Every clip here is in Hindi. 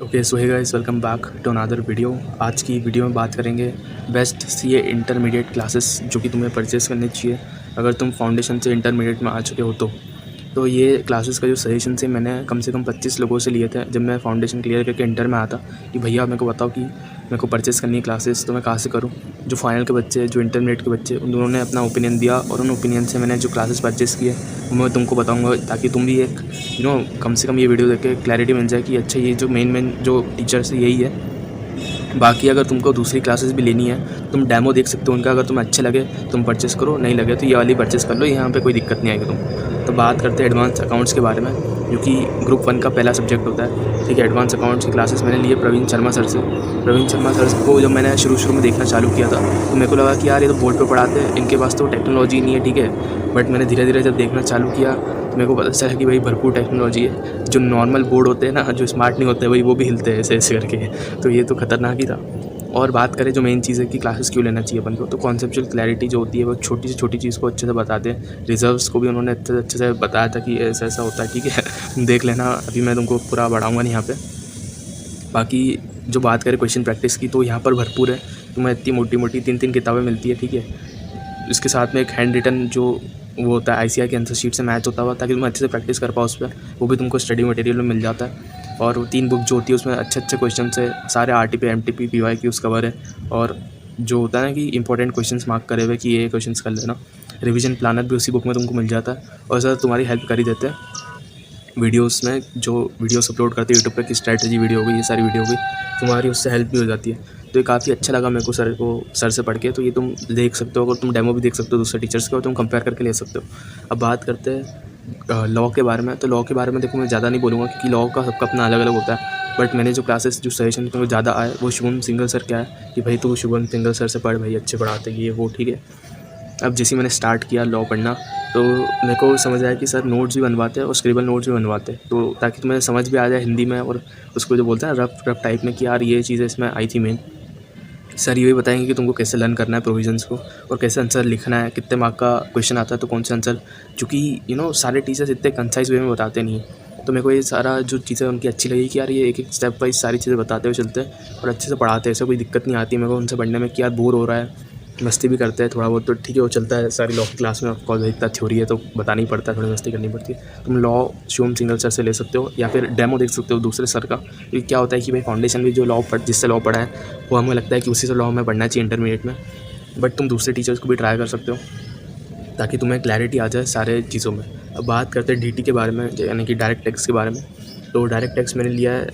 Okay so hey guys, welcome back to another video. आज की वीडियो में बात करेंगे बेस्ट सीए इंटरमीडिएट क्लासेस जो कि तुम्हें परचेस करनी चाहिए अगर तुम फाउंडेशन से इंटरमीडिएट में आ चुके हो। तो ये क्लासेस का जो सजेशन से मैंने कम से कम 25 लोगों से लिए थे जब मैं फाउंडेशन क्लियर करके इंटर में आता कि भैया मेरे को बताओ कि मेरे को परचेस करनी है क्लासेस, तो मैं कहाँ से करूँ। जो फाइनल के बच्चे, जो इंटरमीडिएट के बच्चे, उन दोनों ने अपना ओपिनियन दिया और उन ओपिनियन से मैंने जो क्लासेस परचेस किए वो मैं तुमको बताऊँगा, ताकि तुम भी एक कम से कम ये वीडियो देख के क्लैरिटी मिल जाए कि अच्छा ये जो मेन जो टीचर्स है यही है। बाकी अगर तुमको दूसरी क्लासेस भी लेनी है तुम डेमो देख सकते हो उनका, अगर तुम्हें अच्छे लगे तुम परचेस करो, नहीं लगे तो ये वाली परचेस कर लो, यहाँ पे कोई दिक्कत नहीं आएगी तुम। तो बात करते हैं एडवांस अकाउंट्स के बारे में, जो कि ग्रुप 1 का पहला सब्जेक्ट होता है। ठीक है, एडवांस अकाउंट्स की क्लासेस मैंने लिए प्रवीण शर्मा सर से। प्रवीण शर्मा सर को जब मैंने शुरू में देखना चालू किया था तो मेरे को लगा कि यार ये तो बोर्ड पर पढ़ाते हैं, इनके पास तो टेक्नोलॉजी नहीं है। ठीक है, बट मैंने धीरे धीरे जब देखना चालू किया तो मेरे को पता चला कि भाई भरपूर टेक्नोलॉजी है। जो नॉर्मल बोर्ड होते हैं ना, जो स्मार्ट नहीं होते भाई, वो भी हिलते हैं ऐसे ऐसे करके। तो ये तो खतरनाक ही था। और बात करें जो मेन चीज़ है कि क्लासेस क्यों लेना चाहिए अपन को, तो कॉन्सेप्चुअल क्लैरिटी जो होती है वो छोटी से छोटी चीज़ को अच्छे से बताते हैं। रिजर्व्स को भी उन्होंने अच्छे से बताया था कि ऐसा ऐसा होता है। ठीक है, देख लेना, अभी मैं तुमको पूरा बढ़ाऊँगा नहीं यहाँ पे। बाकी जो बात करें क्वेश्चन प्रैक्टिस की, तो यहाँ पर भरपूर है। तुम्हें इतनी मोटी मोटी 3 किताबें मिलती है। ठीक है, इसके साथ में एक हैंड रिटन जो वो होता है आईसीआई के आंसर शीट से मैच होता हुआ, ताकि तुम अच्छे से प्रैक्टिस कर पाओ उस पर, वो भी तुमको स्टडी मटेरियल में मिल जाता है। और वो 3 बुक जो होती है उसमें अच्छे अच्छे क्वेश्चन है, सारे आरटीपी एमटीपी पीवाईक्यूज कवर है। और जो होता है ना कि इंपॉर्टेंट क्वेश्चंस मार्क करे हुए कि ये क्वेश्चंस कर लेना। रिवीजन प्लानर भी उसी बुक में तुमको मिल जाता है, और सर तुम्हारी हेल्प कर ही देते हैं वीडियोस में। जो वीडियोस अपलोड करते हैं यूट्यूब पे, की स्ट्रैटेजी वीडियो होगी, ये सारी वीडियो होगी, तुम्हारी उससे हेल्प भी हो जाती है। तो ये काफ़ी अच्छा लगा मेरे को सर से पढ़ के। तो ये तुम देख सकते हो, अगर तुम डेमो भी देख सकते हो दूसरे टीचर्स के, और तुम कंपेयर करके ले सकते हो। अब बात करते हैं लॉ के बारे में। तो लॉ के बारे में देखो मैं ज़्यादा नहीं बोलूँगा, क्योंकि लॉ का सबका अपना अलग अलग होता है। बट मैंने जो क्लासेस जो सजेशन मेरे को ज़्यादा आए वो शुभम सिंगल सर क्या है कि भाई तू शुभम सिंगल सर से पढ़, भाई अच्छे पढ़ाते ये वो। ठीक है, अब जैसे मैंने स्टार्ट किया लॉ पढ़ना, तो मेरे को समझ आया कि सर नोट्स भी बनवाते हैं और स्क्रिबल नोट्स भी बनवाते हैं, तो ताकि तुम्हें समझ भी आ जाए हिंदी में, और उसको जो बोलते हैं रफ टाइप में कि यार ये चीज़ें इसमें आई थी मेन। सर ये भी बताएंगे कि तुमको कैसे लर्न करना है प्रोविजंस को, और कैसे आंसर लिखना है, कितने मार्क का क्वेश्चन आता है तो कौन से आंसर। चूँकि सारे टीचर्स इतने कंसाइज वे में बताते नहीं हैं, तो मेरे को ये सारा जो चीज़ें उनकी अच्छी लगी कि यार ये एक एक स्टेप वाइज सारी चीज़ें बताते हुए चलते हैं और अच्छे से पढ़ाते हैं। ऐसा कोई दिक्कत नहीं आती मेरे को उनसे पढ़ने में कि यार बोर हो रहा है, मस्ती भी करते हैं थोड़ा बहुत, तो ठीक है वो चलता है सारी लॉ की क्लास में। ऑफकोर्स इतना थ्योरी है तो बताना ही पड़ता है, थोड़ी मस्ती करनी पड़ती है। तुम लॉ शिवम सिंगल सर से ले सकते हो, या फिर डेमो देख सकते हो दूसरे सर का। क्योंकि क्या होता है कि भाई फाउंडेशन भी जो जिससे लॉ पढ़ा है वो हमें लगता है कि उसी से लॉ हमें पढ़ना चाहिए इंटरमीडिएट में। बट तुम दूसरे टीचर्स को भी ट्राई कर सकते हो, ताकि तुम्हें क्लैरिटी आ जाए सारे चीज़ों में। अब बात करते हैं डीटी के बारे में, यानी कि डायरेक्ट टैक्स के बारे में। तो डायरेक्ट टैक्स मैंने लिया है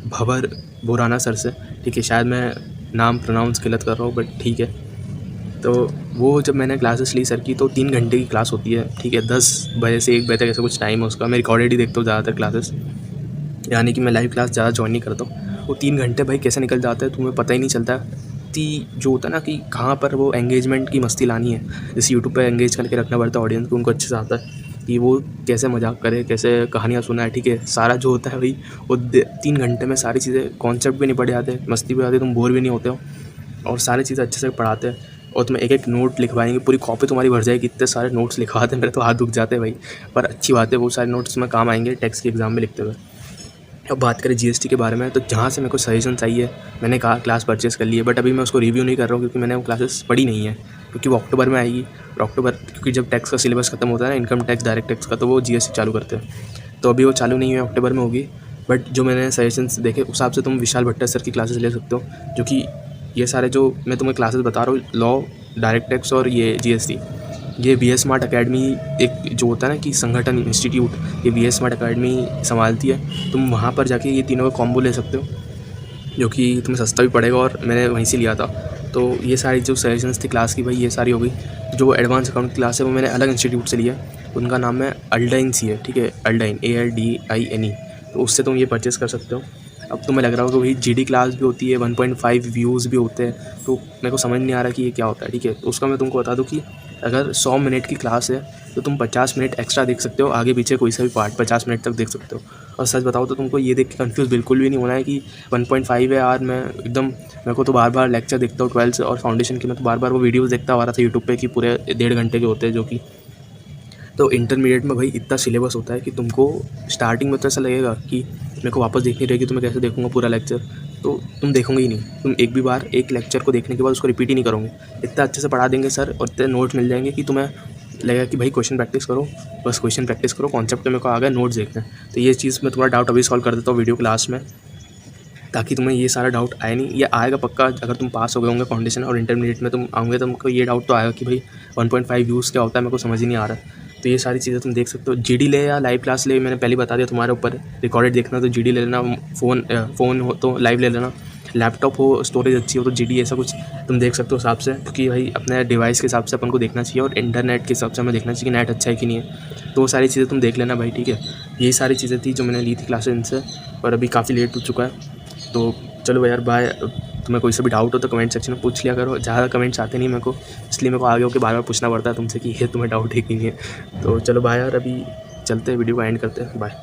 भंवर बोराना सर से। ठीक है, शायद मैं नाम प्रोनाउंस गलत कर रहा हूँ, बट ठीक है। तो वो जब मैंने क्लासेस ली सर की, तो 3 घंटे की क्लास होती है। ठीक है, 10 बजे से 1 बजे तक ऐसा कुछ टाइम है उसका। मैं रिकॉर्डेड ही देखता हूँ ज़्यादातर क्लासेस, यानी कि मैं लाइव क्लास ज़्यादा ज्वाइन नहीं करता हूँ। वो 3 घंटे भाई कैसे निकल जाता है तुम्हें पता ही नहीं चलता। जो होता है ना कि कहाँ पर वो एंगेजमेंट की मस्ती लानी है, जैसे यूट्यूब पे एंगेज करके रखना पड़ता है ऑडियंस को, उनको अच्छे से आता है कि वो कैसे मजाक करे, कैसे कहानियाँ सुनाए। ठीक है, सारा जो होता है भाई वो 3 घंटे में सारी चीज़ें, कॉन्सेप्ट भी नहीं पढ़े आते, मस्ती भी आती, तुम बोर भी नहीं होते हो, और सारी चीज़ें अच्छे से पढ़ाते हैं। और तुम्हें एक एक नोट लिखवाएंगे, पूरी कॉपी तुम्हारी भर जाएगी, इतने सारे नोट्स लिखवाते हैं, मेरे तो हाथ दुख जाते हैं भाई। पर अच्छी बात है, वो सारे नोट्स में काम आएंगे टैक्स के एग्ज़ाम में लिखते हुए। अब बात करें जीएसटी के बारे में, तो जहाँ से मेरे को सजेशन चाहिए मैंने कहा क्लास परचेस कर ली है, बट अभी मैं उसको रिव्यू नहीं कर रहा हूँ, क्योंकि मैंने वो क्लासेस पढ़ी नहीं है, क्योंकि वो अक्टूबर में आएगी। और अक्टूबर, क्योंकि जब टैक्स का सिलेबस खत्म होता है ना, इनकम टैक्स डायरेक्ट टैक्स का, तो वो जीएसटी चालू करते हैं। तो अभी वो चालू नहीं है, अक्टूबर में होगी। बट जो मैंने सजेशंस देखे उस हिसाब से तुम विशाल भट्टा सर की क्लासेस ले सकते हो, जो कि ये सारे जो मैं तुम्हें क्लासेस बता रहा हूँ, लॉ, डायरेक्ट टैक्स और ये जीएसटी, ये वी एस स्मार्ट अकेडमी, एक जो होता है ना कि संगठन इंस्टीट्यूट, ये वी एस स्मार्ट अकेडमी संभालती है। तुम वहाँ पर जाके ये तीनों का कॉम्बो ले सकते हो, जो कि तुम्हें सस्ता भी पड़ेगा, और मैंने वहीं से लिया था। तो ये सारी जो सजेशंस थी क्लास की भाई, ये सारी हो गई। जो एडवांस अकाउंट की क्लास है वो मैंने अलग इंस्टीट्यूट से लिया, उनका नाम है अल्डाइन सी है। ठीक है, अल्डाइन ALDINE, तो उससे तुम ये परचेस कर सकते हो। अब तुम्हें लग रहा होगा भाई GD क्लास भी होती है, 1.5 व्यूज़ भी होते हैं, तो मेरे को समझ नहीं आ रहा कि ये क्या होता है। ठीक है, तो उसका मैं तुमको बता दूं कि अगर 100 मिनट की क्लास है तो तुम 50 मिनट एक्स्ट्रा देख सकते हो, आगे पीछे कोई सा भी पार्ट 50 मिनट तक देख सकते हो। और सच बताओ तो तुमको ये देख के कन्फ्यूज़ बिल्कुल भी नहीं होना है कि 1.5 है यार, मैं एकदम, मेरे को तो बार बार लेक्चर देखता हूँ 12 और फाउंडेशन की, मैं तो बार बार वो वीडियोज़ देखता आ रहा था यूट्यूब पे कि पूरे 1.5 घंटे के होते हैं, जो कि तो इंटरमीडिएट में भाई इतना सिलेबस होता है कि तुमको स्टार्टिंग में तो ऐसा लगेगा कि मेरे को वापस देखनी रहेगी तो मैं कैसे देखूँगा पूरा लेक्चर? तो तुम देखोगे ही नहीं। तुम एक भी बार एक लेक्चर को देखने के बाद उसको रिपीट ही नहीं करोगे। इतना अच्छे से पढ़ा देंगे सर और इतने नोट्स मिल जाएंगे कि तुम्हें लगेगा कि भाई क्वेश्चन प्रैक्टिस करो, बस क्वेश्चन प्रैक्टिस करो, कॉन्सेप्ट मेरे को आ गया, नोट्स देखना है। तो ये चीज़ मैं तुम्हारा डाउट अभी सॉल्व कर देता हूँ वीडियो क्लास में, ताकि तुम्हें ये सारा डाउट आए नहीं। ये आएगा पक्का अगर तुम पास हो गए होंगे फाउंडेशन और इंटरमीडिएट में तुम आओगे तो तुमको ये डाउट तो आएगा कि भाई 1.5 व्यूज़ क्या होता है, मेरे को समझ ही नहीं आ रहा। तो ये सारी चीज़ें तुम देख सकते हो। जीडी ले या लाइव क्लास ले, मैंने पहले बता दिया तुम्हारे ऊपर। रिकॉर्डेड देखना तो जीडी ले लेना, फ़ोन हो तो लाइव ले लेना, लैपटॉप हो स्टोरेज अच्छी हो तो जीडी, ऐसा कुछ तुम देख सकते हो हिसाब से, क्योंकि भाई अपने डिवाइस के हिसाब से अपन को देखना चाहिए और इंटरनेट के हिसाब से हमें देखना चाहिए कि नेट अच्छा है कि नहीं है। तो वो सारी चीज़ें तुम देख लेना भाई, ठीक है। यही सारी चीज़ें थी जो मैंने ली थी क्लासेस इनसे, और अभी काफ़ी लेट हो चुका है। तो चलो यार बाय। तुम्हें कोई सा भी डाउट हो तो कमेंट सेक्शन में पूछ लिया करो। ज़्यादा कमेंट्स आते नहीं मेरे को, इसलिए मेरे को आगे होकर बार बार पूछना पड़ता है तुमसे कि ये तुम्हें डाउट है कि नहीं है। तो चलो बाय यार, अभी चलते हैं, वीडियो को एंड करते हैं, बाय।